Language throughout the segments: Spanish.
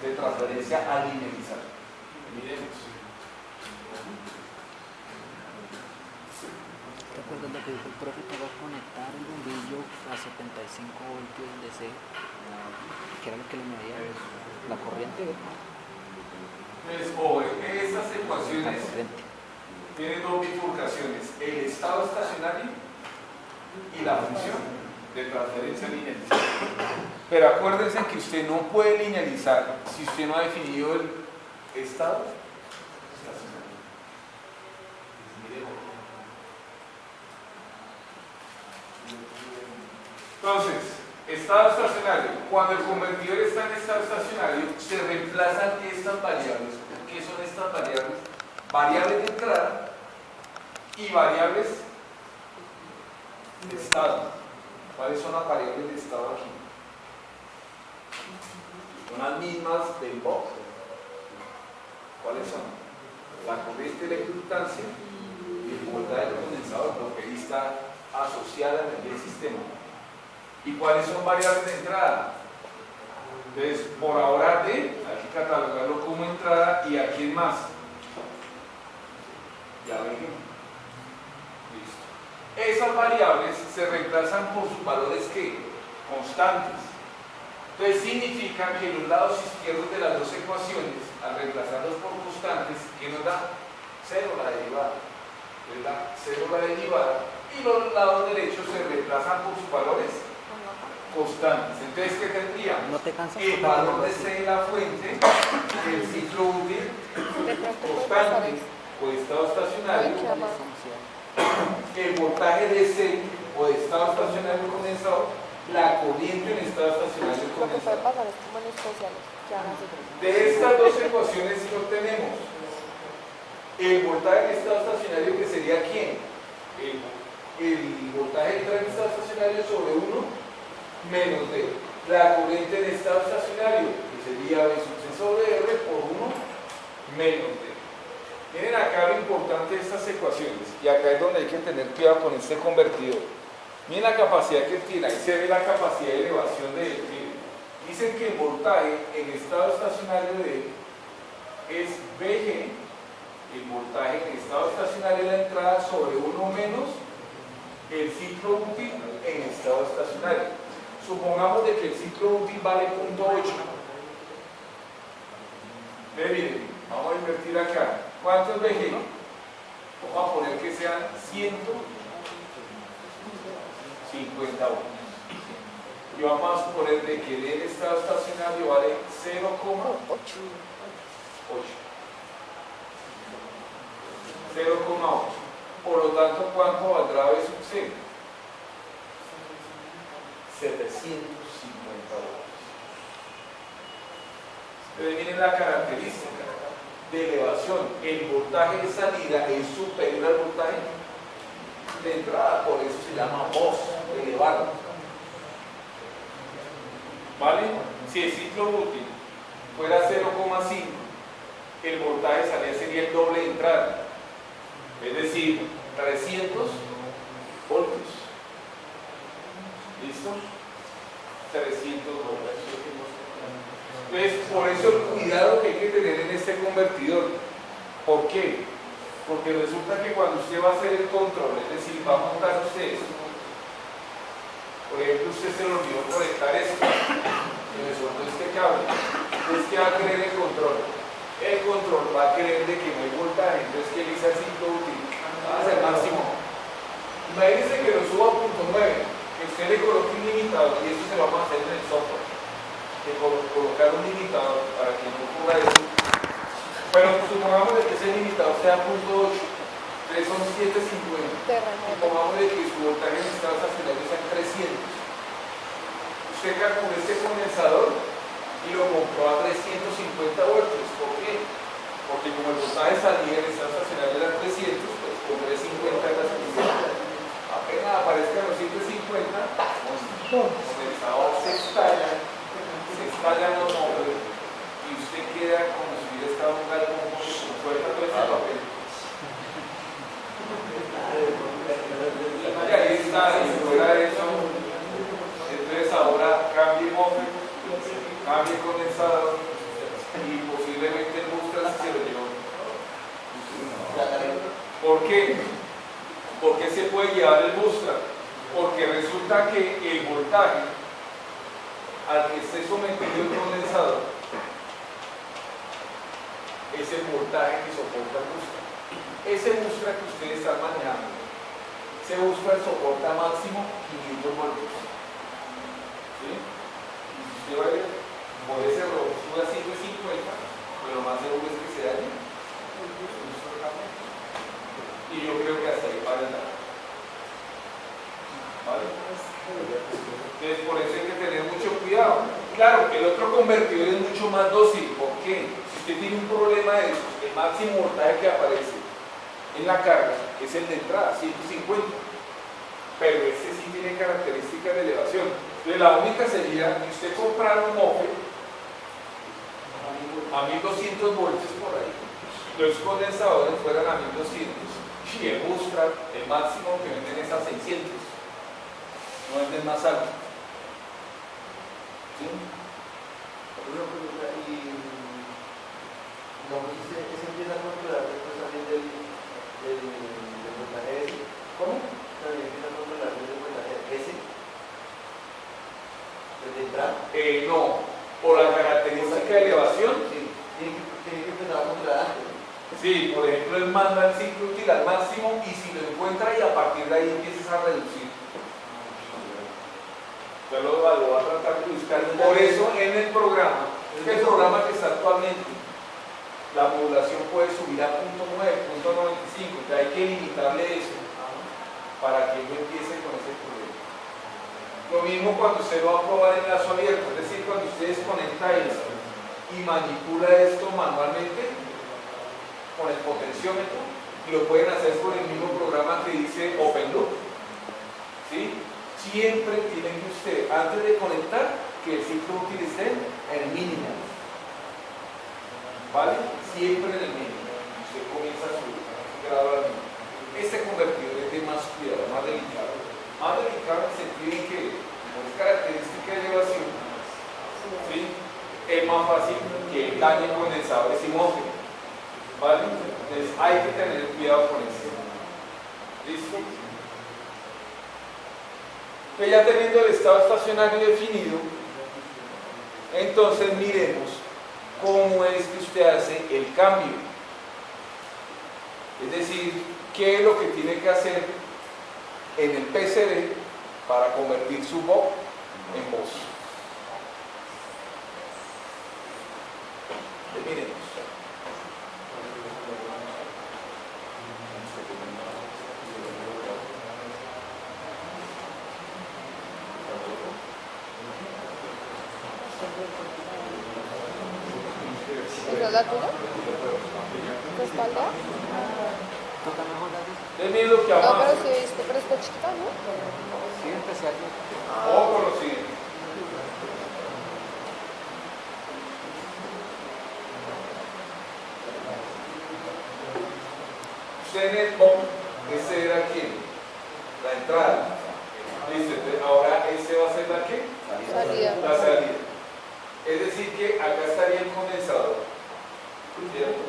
de transferencia a linealizar. Miremos. ¿Te acuerdas lo que dijo el profe que va a conectar el bombillo a 75 voltios DC? Que era lo que le medía la corriente. Entonces, estas ecuaciones tienen dos bifurcaciones: el estado estacionario y la función de transferencia linealizada. Pero acuérdense que usted no puede linealizar si usted no ha definido el estado estacionario. Entonces, estado estacionario. Cuando el convertidor está en estado estacionario, se reemplazan estas variables. ¿Qué son estas variables? Variables de entrada y variables de estado. ¿Cuáles son las variables de estado aquí? Son las mismas del box. ¿Cuáles son? La corriente electroductancia y el voltaje del condensador, porque ahí está asociada a la energía del sistema. ¿Y cuáles son variables de entrada? Entonces, por ahora D, hay que catalogarlo como entrada, y a quién más. Ya ven. Listo. Esas variables se reemplazan por sus valores que constantes. Entonces significa que los lados izquierdos de las dos ecuaciones, al reemplazarlos por constantes, ¿qué nos da? Cero la derivada. ¿Verdad? Cero la derivada. Y los lados derechos se reemplazan por sus valores constantes. Entonces, ¿qué tendría? No te cansas el valor de C de la fuente, el ciclo útil constante o de estado estacionario, el voltaje de C o de estado estacionario condensador, la corriente en estado estacionario condensador. De estas dos ecuaciones sí obtenemos el voltaje en estado estacionario, que sería ¿quién? El voltaje en estado estacionario sobre 1 menos D. La corriente en estado estacionario, que sería B sub C sobre R por 1 menos D. Miren acá lo importante de estas ecuaciones, y acá es donde hay que tener cuidado con este convertidor. Miren la capacidad que tiene, ahí se ve la capacidad de elevación de él. Dicen que el voltaje en estado estacionario de él es BG, el voltaje en estado estacionario de la entrada sobre 1 menos el ciclo útil en estado estacionario. Supongamos de que el ciclo útil vale 0.8. Miren, vamos a invertir acá. ¿Cuánto es BG? Vamos a poner que sean 150 voltios. Y vamos a suponer de que el estado estacionario vale 0,8. 0,8. Por lo tanto, ¿cuánto valdrá B sub C? 750 voltios. Entonces miren la característica de elevación. El voltaje de salida es superior al voltaje de entrada, por eso se llama voz elevado. ¿Vale? Si el ciclo útil fuera 0,5, el voltaje de salida sería el doble de entrada, es decir, 300 voltios. ¿Listo? 300 voltios. Entonces, por eso el cuidado que hay que tener en este convertidor. ¿Por qué? Porque resulta que cuando usted va a hacer el control, es decir, va a montar usted esto, por ejemplo, usted se le olvidó conectar esto, se le soltó este cable, entonces ¿qué va a querer el control? El control va a querer de que no hay voltaje, entonces ¿qué le dice al ciclo útil? Va a ser máximo. Imagínense que lo suba a 0.9, que usted le coloque un limitador, y eso se lo vamos a hacer en el software, de colocar un limitador para que no ocurra eso. Pero supongamos de que ese limitador sea 0.8, entonces son 750. Supongamos de que su voltaje en estado estacionario sea 300. Usted calculó este condensador y lo compró a 350 voltios. ¿Por qué? Porque como el voltaje de salida en estado estacionario era 300, pues con 350 es la suficiente. Apenas aparezcan los 750, el condensador se estalla los módulos y usted queda como si hubiera estado en un galpón con fuerza todo ese papel. Y ahí está, y fuera de eso, entonces ahora cambie móvil, cambie condensador, y posiblemente el booster se lo llevó. ¿Por qué? ¿Por qué se puede llevar el booster? Porque resulta que el voltaje al que esté sometido el condensador es el voltaje que soporta el booster. Ese booster que ustedes están manejando, ese booster soporta máximo 500 voltios. ¿Sí? Y si usted va a ver, por ese robo sube a 150, pero lo más seguro es que se dañe. Y yo creo que hasta ahí para el daño. ¿Vale? Entonces por eso hay que tener mucho cuidado. Claro, el otro convertidor es mucho más dócil. ¿Por qué? Si usted tiene un problema de eso, el máximo voltaje que aparece en la carga es el de entrada, 150. Pero este sí tiene características de elevación. Entonces la única sería que usted comprara un MOFE a 1200 voltios por ahí, los condensadores fueran a 1200 y el booster, el máximo que venden es a 600, no venden más alto. ¿Sí? Y digamos, se empieza a controlar después también del voltaje S. ¿Cómo? También empieza a controlar desde el voltaje S. Desde entrada. No, por la característica de elevación. Sí, tiene que empezar a controlar antes. Sí, por ejemplo, él manda el ciclo útil al máximo y si lo encuentra y a partir de ahí empiezas a reducir. Usted lo va a tratar de buscar. Por eso en el programa, el programa que está actualmente, la modulación puede subir a 0.9, 0.95, que hay que limitarle eso para que no empiece con ese problema. Lo mismo cuando usted lo va a probar en lazo abierto, es decir, cuando usted desconecta esto y manipula esto manualmente con el potenciómetro, y lo pueden hacer con el mismo programa que dice Open Loop. ¿Sí? Siempre tienen que usted, antes de conectar, que el ciclo útil esté en el mínimo. ¿Vale? Siempre en el mínimo. Usted comienza a subir gradualmente. Este convertidor es de más cuidado, más delicado. Más delicado en el sentido en que, por característica de elevación, ¿sí? Es más fácil que dañe condensadores y MOSFET. ¿Vale? Entonces hay que tener cuidado con eso. ¿Listo? Que ya teniendo el estado estacionario definido, entonces miremos cómo es que usted hace el cambio. Es decir, qué es lo que tiene que hacer en el PCB para convertir su VOC en voz. Miremos. ¿Esa es la tuya? ¿Tu espalda? ¿Toca mejor David? Es bien lo que No, avanza. pero sí viste, pero está chiquita, ¿no? Sí, empecé aquí. Ojo con lo siguiente. Usted en el BOM, ese era quién? La entrada. Listo, entonces ahora ese va a ser la qué? Salida. La salida. Es decir que acá estaría el condensador. ¿Cierto?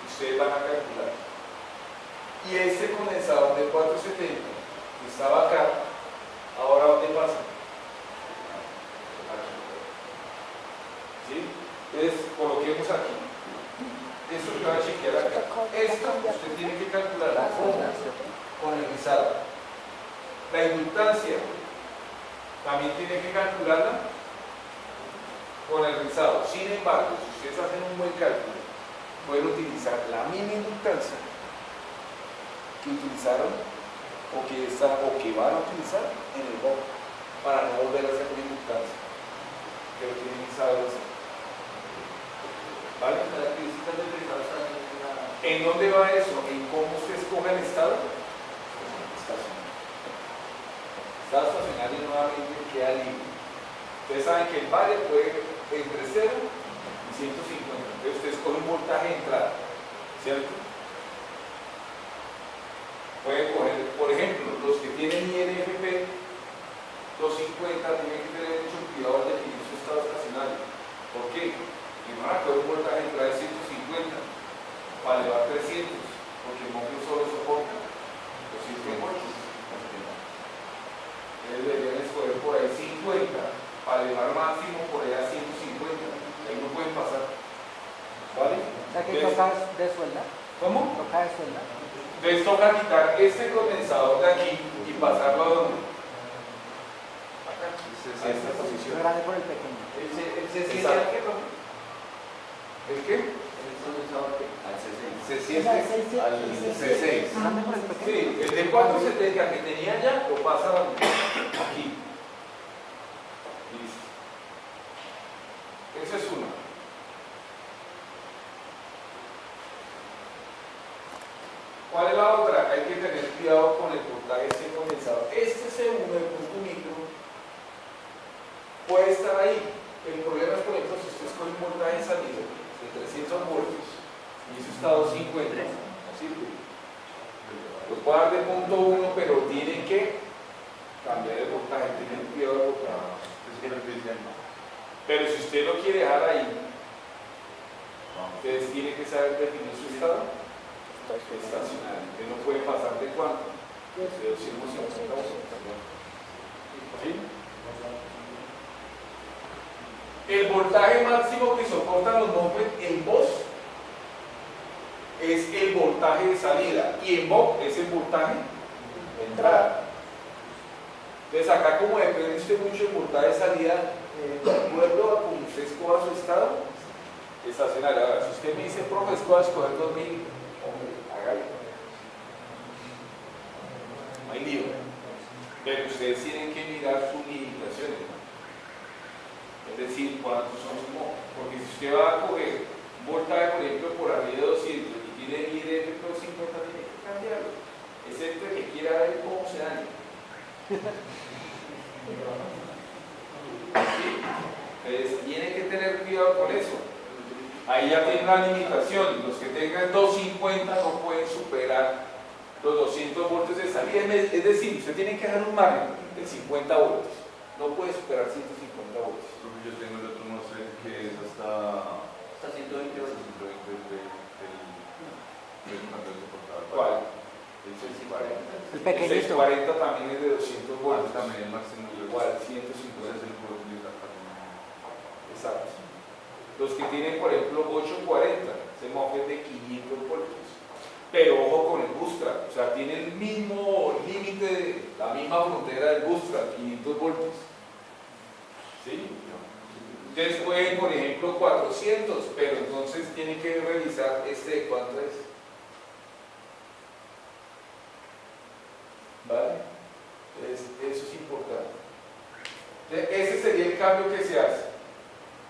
Ustedes van a calcular. Y ese condensador de 470 que estaba acá, ahora ¿dónde pasa? Aquí. ¿Sí? Entonces, coloquemos aquí. Esto que va a chequear acá. Esto usted tiene que calcular con el rizado. La inductancia también tiene que calcularla con el rizado. Sin embargo, si ustedes hacen un buen cálculo, pueden utilizar la misma inductancia que utilizaron o que van a utilizar en el BOM para no volver a hacer una inductancia. Pero tienen que saberlo hacer. ¿Vale? ¿En dónde va eso? ¿En cómo usted escoge el estado? Estacionario. Estado estacionario nuevamente queda libre. Ustedes saben que el vale puede entre 0 y 150. Entonces usted escoge un voltaje de entrada, ¿cierto? Pueden coger, por ejemplo, los que tienen INFP 250 tienen que tener mucho cuidado al definir su estado estacionario. ¿Por qué? Y no recuerdo un voltaje de entrada de 150 para elevar 300, porque el móvil solo soporta 200 voltios. Deberían escoger por ahí 50 para elevar máximo por ahí a 150. Ahí no pueden pasar. ¿Vale? O sea que toca de suelda. ¿Cómo? Toca de suelda. Entonces toca quitar este condensador de aquí y pasarlo a donde. Acá. A esta posición. Es grande por el pequeño. El C7 Exacto. al que no. ¿El qué? El condensador que. Al C6. C7 Al C6. Grande por el pequeño. Sí, el de 470 que tenía ya lo pasa aquí. Listo. Esa es una. ¿Cuál es la otra? Hay que tener cuidado con el voltaje de este condensador. Este C1 de punto micro puede estar ahí. El problema es, por ejemplo, si usted escoge un voltaje de salida de 300 voltios y eso está a 250, no sirve. Lo puede dar de punto 1, pero tiene que cambiar el voltaje, tener cuidado del voltaje. Pero si usted lo quiere dejar ahí, entonces tiene que saber definir su estado estacionario, que no puede pasar de cuánto, de 250 voltios. ¿Sí? El voltaje máximo que soportan los MOSFET en VOS es el voltaje de salida y en VOC es el voltaje de entrada. Entonces acá, como depende usted mucho del voltaje de salida, de acuerdo a cómo usted escoja su estado estacionario. Ahora, si usted me dice, profe, escoja escoger 2000, hombre, hágale. No hay lío. Pero ustedes tienen que mirar sus limitaciones. Es decir, cuántos son los MOSFET. Porque si usted va a coger un voltaje, por ejemplo, por arriba de 200 y tiene IDF por 50, tiene que cambiarlo. Excepto que quiera ver cómo se daña. ¿Sí? Entonces, tiene que tener cuidado con eso. Ahí ya tiene una limitación. Los que tengan 250 no pueden superar los 200 voltios de salida. Es decir, usted tiene que dejar un margen de 50 voltios. No puede superar 150 voltios. Yo tengo el otro MOSFET que es hasta 120 voltios. 120 del cambio soportado. ¿Cuál? El 640. El El pequeñito. 640 también es de 200 voltios. También el máximo Igual, es 150. el puedo utilizar también. Exacto. Los que tienen, por ejemplo, 840, se MOSFET de 500 voltios. Pero ojo con el bootstrap, o sea, tiene el mismo límite, la misma frontera del bootstrap, 500 voltios. ¿Sí? Entonces pueden, por ejemplo, 400, pero entonces tienen que revisar este de cuánto es. ¿Vale? Entonces, eso es importante. Entonces, ese sería el cambio que se hace.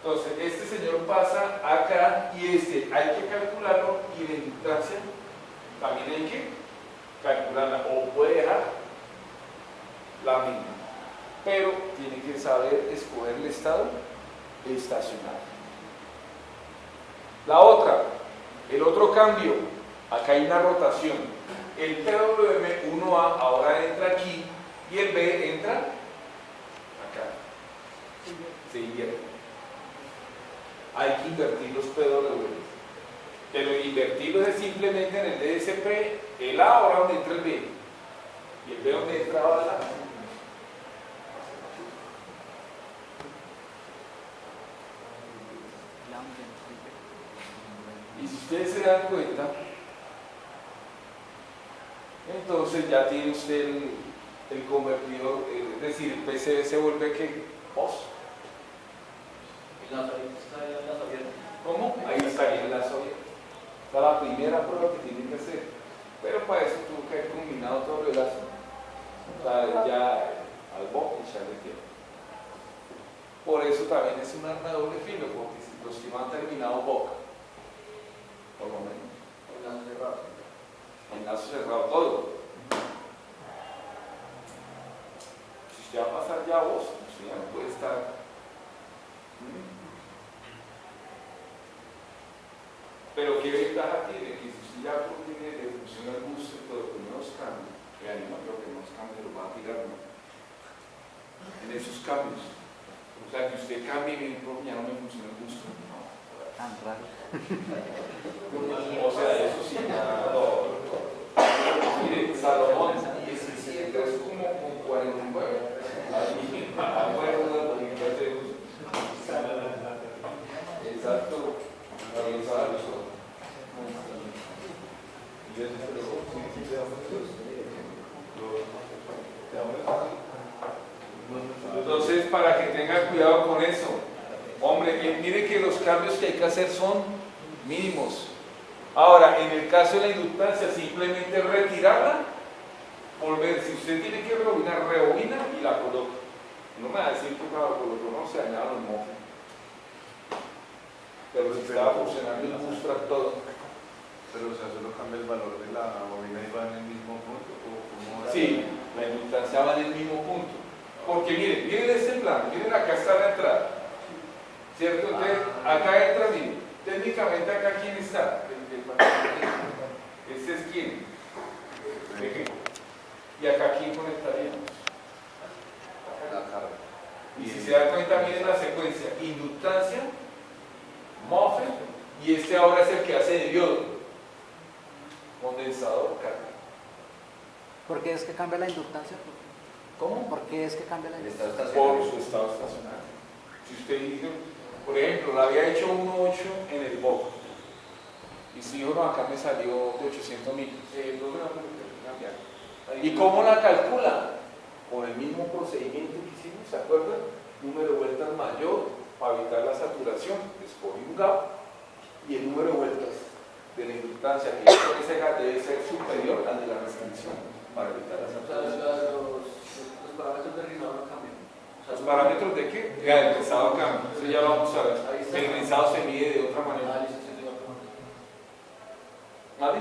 Entonces, este señor pasa acá y este hay que calcularlo y la inductancia también hay que calcularla o puede dejar la misma. Pero tiene que saber escoger el estado estacionario. La otra, el otro cambio, acá hay una rotación. El PWM1A ahora entra aquí y el B entra acá. Se invierte. Hay que invertir los PWM. Pero invertirlos es simplemente en el DSP, el A ahora donde entra el B y el B donde entraba el A. Y si ustedes se dan cuenta, entonces ya tiene usted el convertidor, es decir, el PCB se vuelve ¿qué? POS. ¿Y la salida está en la salida? ¿Cómo? Ahí estaría el lazo abierto. Esta es la primera prueba que tienen que hacer. Pero para eso tuvo que haber combinado todo el lazo. O sea, ya al BOC y echarle tiempo. Por eso también es un arma de doble filo, porque los que no han terminado BOC, por lo menos, Enlace cerrado. enlazo cerrado todo. Si usted va a pasar ya a vos, usted ya no puede estar. Pero qué ventaja tiene, que si usted ya tiene de función el booster, pero con nuevos cambios, que anima creo que nuevos cambios lo va a tirar, ¿no? En esos cambios. O sea, que usted cambie y me dijo, ya no me funciona el booster. No, Tan raro. O sea, eso sí, nada, no. Mire, Salomón 17 es como con 49. Ahí, acuerdo de que hace uso. Exacto. Ahí está el sol. Y eso es lo que sí, entonces, para que tenga cuidado con eso. Hombre, mire que los cambios que hay que hacer son mínimos. Ahora, en el caso de la inductancia, simplemente retirarla, volver. Si usted tiene que rebobinar, rebobina y la coloca. No me va a decir que cuando colocó no se dañaba los mofos. Pero si estaba funcionando el bootstrap todo. Pero, o sea, solo cambia el valor de la bobina y va en el mismo punto. ¿O cómo va? Sí, la inductancia va en el mismo punto. Porque miren este plano, miren acá está la entrada. ¿Cierto? Entonces, acá entra, miren. Técnicamente acá quién está. Este es quién. Y acá quién conectaríamos. La carga. Y si se da cuenta, miren la secuencia. Inductancia, MOSFET, y este ahora es el que hace de diodo. Condensador, carga. ¿Por qué es que cambia la inductancia? ¿Cómo? ¿Por qué es que cambia la El inductancia? estado Por estacionario. su estado estacionario. Si usted dice, por ejemplo, la había hecho 1.8 en el BOC, y si dijo, no, acá me salió de 800 millas. ¿Y cómo la calcula? Con el mismo procedimiento que hicimos, ¿se acuerdan? Número de vueltas mayor para evitar la saturación. Escogí un gap y el número de vueltas de la inductancia que con ese gap debe ser superior al de la restricción para evitar la saturación. Los parámetros del rizado no cambian. ¿Los parámetros de qué? Ya, el rizado cambia. Eso ya lo vamos a ver. El rizado se mide de otra manera. ¿Vale?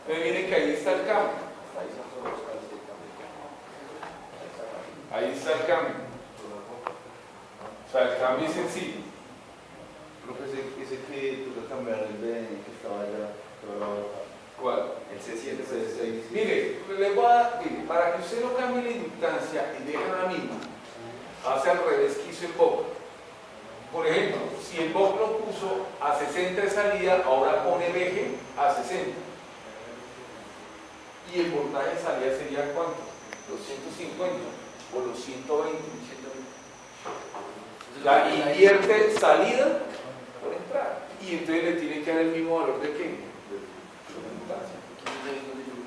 Entonces miren que ahí está el cambio. Ahí está el cambio. O sea, el cambio es sencillo. Profe, ese que tuve que cambiar el de que estaba allá. ¿Cuál? El C7, C6. Mire, mire, para que usted no cambie la inductancia y deje la misma, hace al revés que hizo el BOC. Por ejemplo, si el BOC lo puso a 60 de salida, ahora pone el eje a 60. Y el voltaje de salida sería ¿cuánto? Los 150 o los 120. Ya invierte salida por entrada. Y entonces le tiene que dar el mismo valor de qué?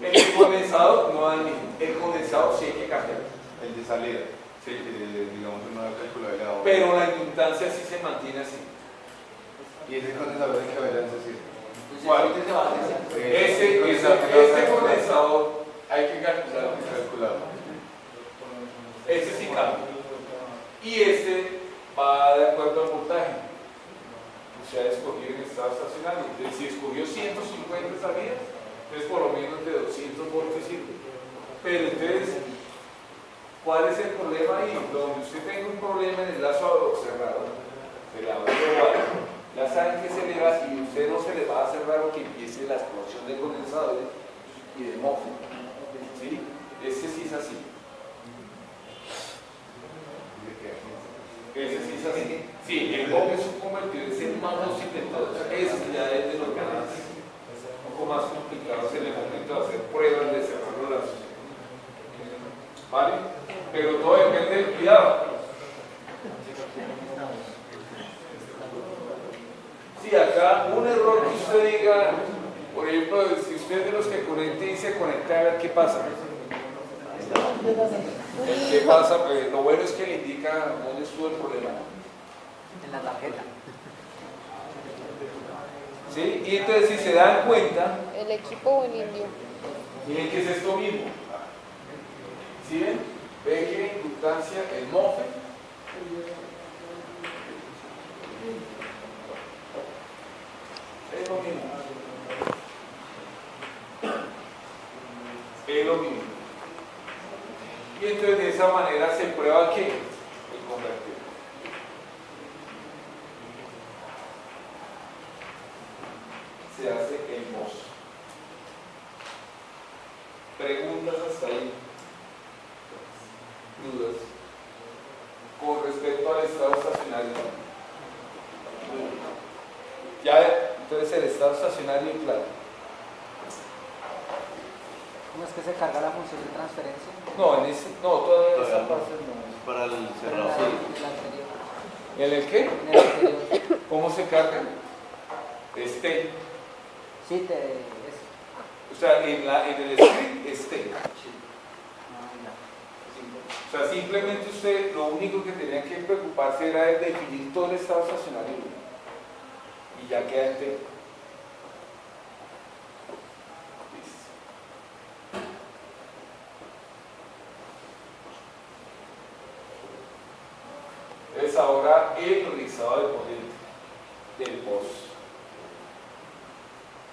El condensado no da el mismo. El condensado sí hay que cambiar. El de salida. Sí, digamos una calculadora. Pero la inductancia sí se mantiene así. Y ese condensador hay que ver en ese. ¿Cuál? Este condensador hay que calcularlo. Ese sí cambia. Y este va de acuerdo al voltaje. O sea, escogió en estado estacionario. Entonces, si escogió 150 salidas, entonces por lo menos de 200 voltios sirve. Pero entonces, ¿cuál es el problema ahí? Donde usted tenga un problema en el lazo cerrado, se le abre igual. Ya saben que se le va y usted no se le va a hacer raro que empiece la explosión de condensadores y de MOSFET. ¿Sí? Este sí es así. Ese sí es así. Sí, el BOC es un convertidor, es el más dócil de todos. Ese ya es de los canales. Un poco más complicado en el momento de hacer pruebas de cerrar los lazos. ¿Vale? Pero todo depende del cuidado. Sí, acá un error que usted diga, por ejemplo, si usted es de los que conecte y se conecta a ver qué pasa. ¿Qué pasa? Pues lo bueno es que le indica dónde estuvo el problema. En la tarjeta. ¿Sí? Y entonces si se dan cuenta, ¿El equipo o el indio? miren que es esto mismo. ¿Sí ven? Ven que la inductancia, el MOSFET, es lo mismo. Es lo mismo. Y entonces de esa manera se prueba que el convertidor. Se hace el MOS. Preguntas hasta ahí. Dudas. Con respecto al estado estacionario. Entonces el estado estacionario, claro. ¿Cómo es que se carga la función de transferencia? No, todavía Todavía esa no. parte no. Para el En cerrado. la- en el anterior. ¿En el qué? En el anterior. ¿Cómo se carga? Sí, O sea, en el script, ya. O sea, simplemente usted lo único que tenía que preocuparse era de definir todo el estado estacionario y ya queda entero. Listo. Entonces ahora el rizado de corriente del post.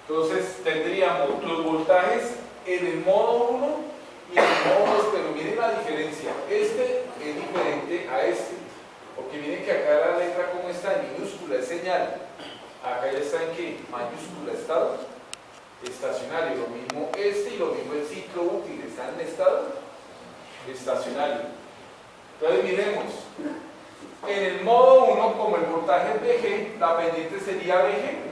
Entonces tendríamos los voltajes en el modo 1 y en el modo 2, pero miren la diferencia. Este es diferente a este, porque miren que acá la letra como está en minúscula es señal, acá ya está en qué, mayúscula, estado estacionario, lo mismo este y lo mismo el ciclo útil, está en estado estacionario. Entonces miremos, en el modo 1, como el voltaje es VG, la pendiente sería VG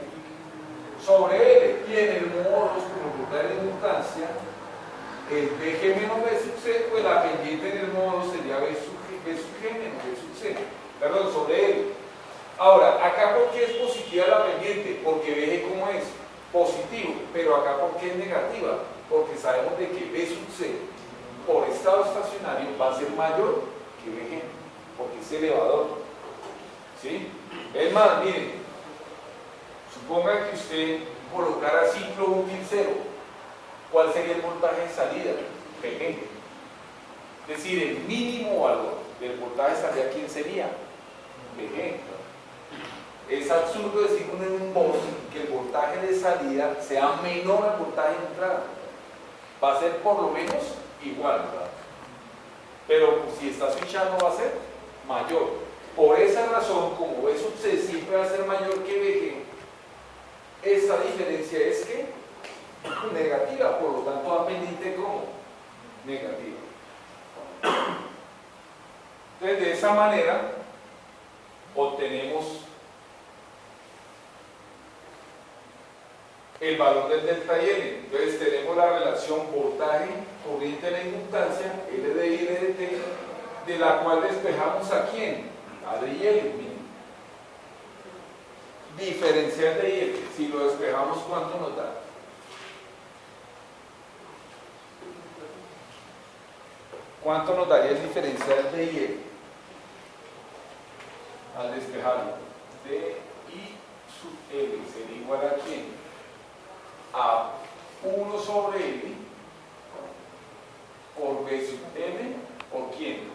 sobre L, y en el modo 2, como el voltaje de inductancia, el VG menos V sub C, pues la pendiente en el modo 2 sería V sub G menos V sub C, perdón, sobre L. Ahora, acá ¿por qué es positiva la pendiente? Porque VG ¿cómo es? Positivo, pero acá ¿por qué es negativa? Porque sabemos de que V sub C por estado estacionario va a ser mayor que VG, porque es elevador. ¿Sí? Es más, miren, suponga que usted colocara ciclo útil 0. ¿Cuál sería el voltaje de salida? VG. Es decir, el mínimo valor del voltaje de salida, ¿quién sería? VG. Es absurdo decir en un MOS que el voltaje de salida sea menor al voltaje de entrada. Va a ser por lo menos igual, ¿verdad? Pero si está switchando va a ser mayor. Por esa razón, como V sub C siempre va a ser mayor que VG, esta diferencia es que negativa, por lo tanto va pendiente como negativa. Entonces, de esa manera obtenemos el valor del delta y L. Entonces tenemos la relación voltaje, corriente de la inductancia, L de I, L de T, de la cual despejamos a quién, a D y L. Miren. Diferencial de I, L, si lo despejamos, ¿cuánto nos da? ¿Cuánto nos daría el diferencial de I, L? Al despejarlo, D I sub L sería igual a quién? A 1 sobre L por V sub M, ¿por quién?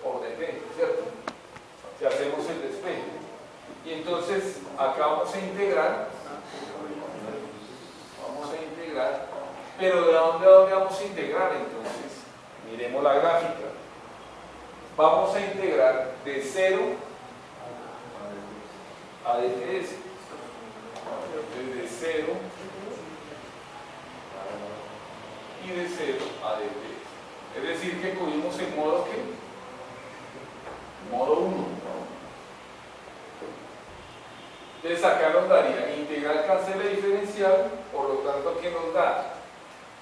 Por DT, ¿cierto? Si hacemos el despeje. Y entonces acá vamos a integrar, pero ¿de dónde a dónde vamos a integrar entonces? Miremos la gráfica. Vamos a integrar de 0 a DTS. Desde 0 y de 0 a DTS. Es decir, que cogimos el modo ¿qué? Modo 1. Entonces acá nos daría integral cancela diferencial, por lo tanto que nos da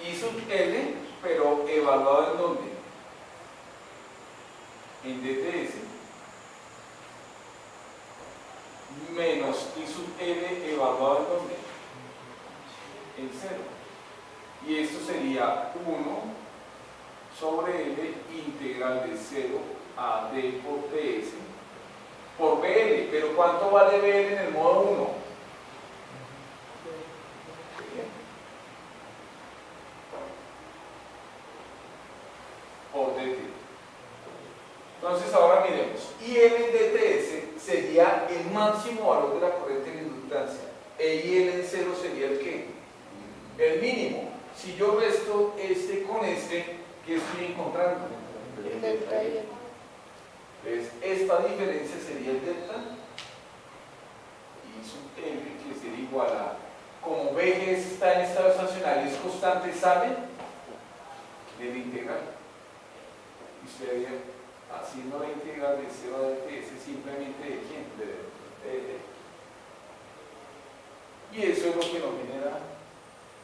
I sub L, pero evaluado en ¿dónde? En DTS, menos I sub L evaluado en ¿dónde? En 0. Y esto sería 1 sobre L integral de 0 a D por TS por BL. Pero ¿cuánto vale BL en el modo 1? Por DT. Entonces ahora miremos. IL en DTS sería el máximo valor de la corriente en inductancia. E IL en 0 sería el ¿qué? El mínimo. Si yo resto este con este, ¿qué estoy encontrando? El delta y L. Entonces, esta diferencia sería el delta y sub L, que sería igual a, como VG está en estado estacionario, es constante, sale del integral. Y usted ve, haciendo la integral de 0 a DTS, simplemente de quién? De DT. que nos genera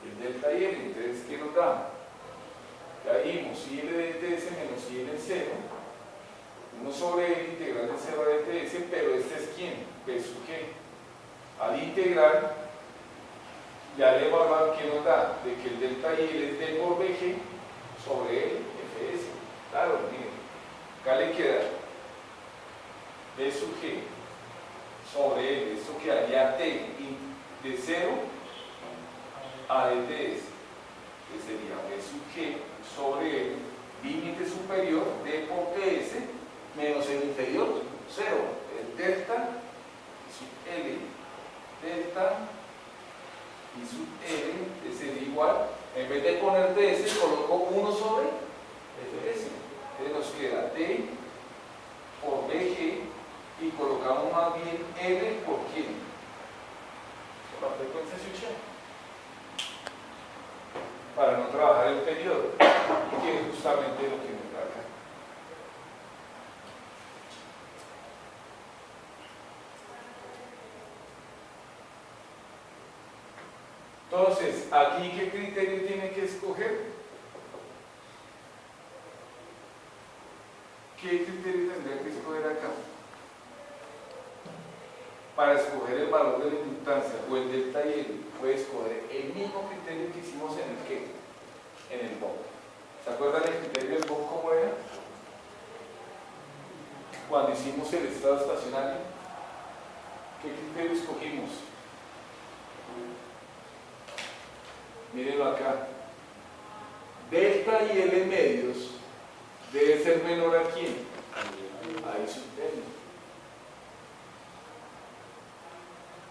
el delta y L. Entonces, ¿qué nos da? Ya vimos I L de ds menos I L en 0, 1 sobre L integral de 0 a dts, pero este es ¿quién? P sub G. Al integrar, ya le evaluar ¿qué nos da? De que el delta y L es D por BG sobre L, Fs. Claro, miren, acá le queda D sub G sobre L, esto quedaría T de 0 a dts, que sería B sub G sobre L, límite superior D por ts menos el inferior, 0, el delta sub L, delta y sub L, que sería igual, en vez de poner ts, coloco 1 sobre Fs, entonces nos queda D por BG y colocamos más bien L por quién, por la frecuencia switching, para no trabajar el periodo, que es justamente lo que nos da acá. Entonces, aquí ¿qué criterio tiene que escoger? ¿Qué criterio tendría que escoger acá? Para escoger el valor de la inductancia o el delta y L, puede escoger el mismo criterio que hicimos en el ¿qué? En el BOC. ¿Se acuerdan el criterio del BOC cómo era? Cuando hicimos el estado estacionario, ¿qué criterio escogimos? Mírenlo acá. Delta y L medios debe ser menor a quién? A I sub L.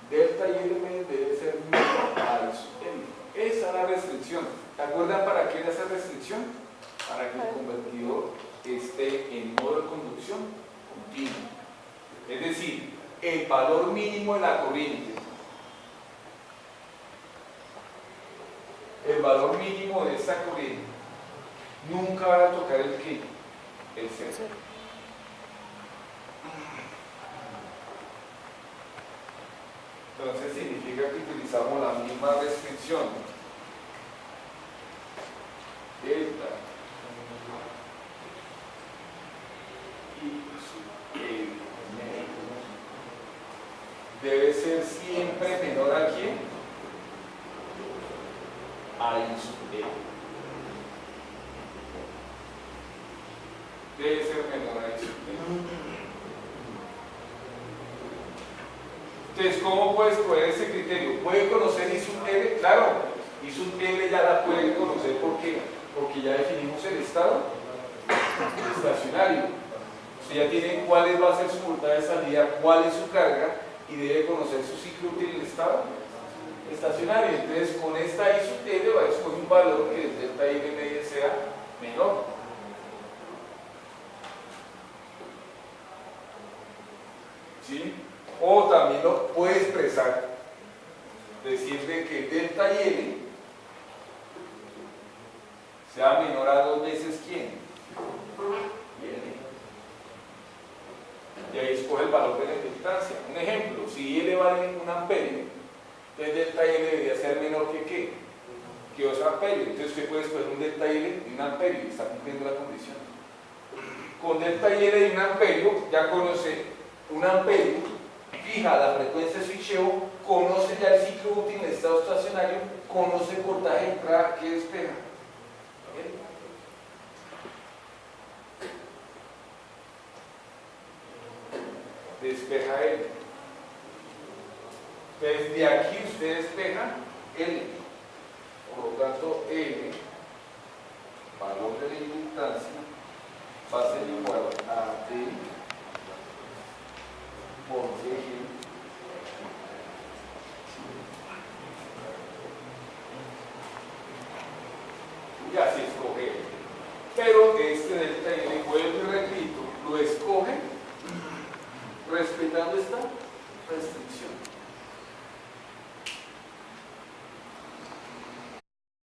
Delta y L medio debe ser menor a I sub L. Esa es la restricción. ¿Se acuerdan para qué era esa restricción? Para que el convertidor esté en modo de conducción continuo. Es decir, el valor mínimo de la corriente, el valor mínimo de esta corriente, nunca va a tocar el ¿qué? El 0. Entonces significa que utilizamos la misma restricción. Delta y L debe ser siempre menor a quién? A I sub L. Debe ser menor a I sub L. Entonces, ¿cómo puedes escoger ese criterio? ¿Puede conocer I sub L? Claro, I sub L ya la puede conocer. ¿Por qué? Porque ya definimos el estado estacionario. Usted ya tiene cuál va a ser su voltaje de salida, cuál es su carga y debe conocer su ciclo útil en el estado estacionario. Entonces, con esta I sub L va a escoger un valor que el delta I media sea menor. ¿Sí? O también lo puede expresar, decir de que delta y L sea menor a 2 veces ¿quién? L. Y ahí escoge el valor de la inductancia. Un ejemplo, si L vale 1 amperio, entonces delta L debería ser menor que ¿qué? Que 2 amperios. Entonces usted puede escoger un delta L de 1 amperio y está cumpliendo la condición. Con delta L de 1 amperio ya conoce 1 amperio, fija la frecuencia de switcheo, conoce ya el ciclo útil en estado estacionario, conoce el voltaje de entrada que despeja. Despeja L. Entonces de aquí usted despeja L. Por lo tanto, L, valor de la inductancia, va a ser igual a D por DG y así escoger. Pero este delta y